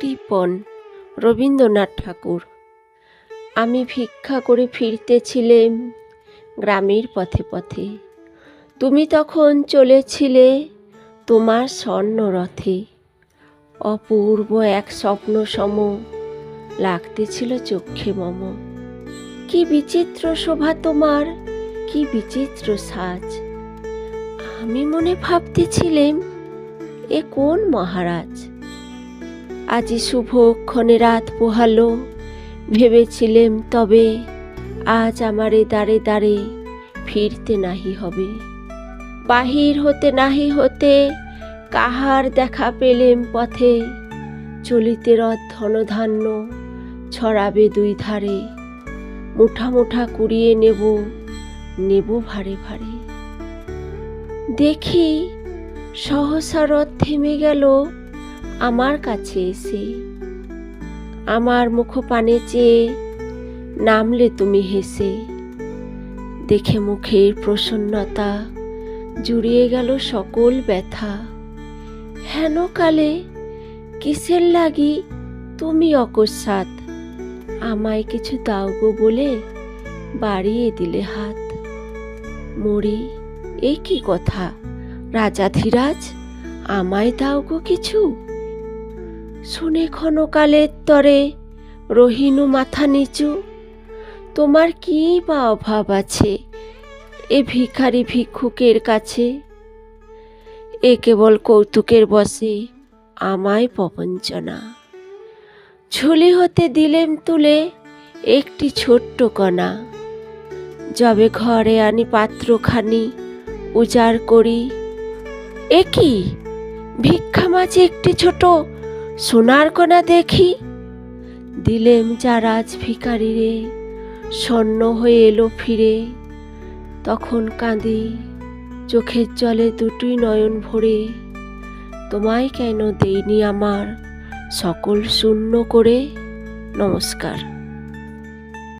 কৃপণ রবীন্দ্রনাথ ঠাকুর। আমি ভিক্ষা করে ফিরতেছিলেম গ্রামের পথে পথে, তুমি তখন চলেছিলে তোমার স্বর্ণরথে। অপূর্ব এক স্বপ্ন সম লাগতেছিল চক্ষে মম। কি বিচিত্র শোভা তোমার, কি বিচিত্র সাজ। আমি মনে ভাবতেছিলেম এ কোন মহারাজ। আজি শুভক্ষণে রাত পোহালো, ভেবেছিলেম তবে আজ আমারে দ্বারে দ্বারে ফিরতে নাহি হবে। বাহির হতে নাহি হতে কাহার দেখা পেলেম পথে, চলিতে রথ ধনধান্য ছড়াবে দুই ধারে। মুঠা মুঠা কুড়িয়ে নেব, নেব ভারে ভারে। দেখি সহসা রথ থেমে গেল আমার কাছে এসে। আমার মুখপানে চেয়ে নামলে তুমি হেসে। দেখে মুখের প্রসন্নতা জুড়িয়ে গেল সকল ব্যথা। হেন কালে কিসের লাগি তুমি অকস্মাৎ আমায় কিছু দাও গো বলে বাড়িয়ে দিলে হাত। মরি এ কি কথা রাজাধিরাজ, আমায় দাও গো কিছু। শুনে ক্ষণকালের তরে রহিনু মাথা নিচু। তোমার কি বা অভাব আছে এ ভিখারি ভিক্ষুকের কাছে। এ কেবল কৌতুকের বসে আমায় প্রবঞ্চনা। ঝুলি হতে দিলেম তুলে একটি ছোট্ট কণা। যবে ঘরে আনি পাত্রখানি উজাড় করি, এ কি ভিক্ষা মাঝে একটি ছোট সোনার কণা দেখি। দিলেম যা রাজ ভিখারি রে, স্বর্ণ হয়ে এলো ফিরে। তখন কাঁদি চোখের জলে দুটোই নয়ন ভরে। তোমায় কেন দেইনি আমার সকল শূন্য করে। নমস্কার।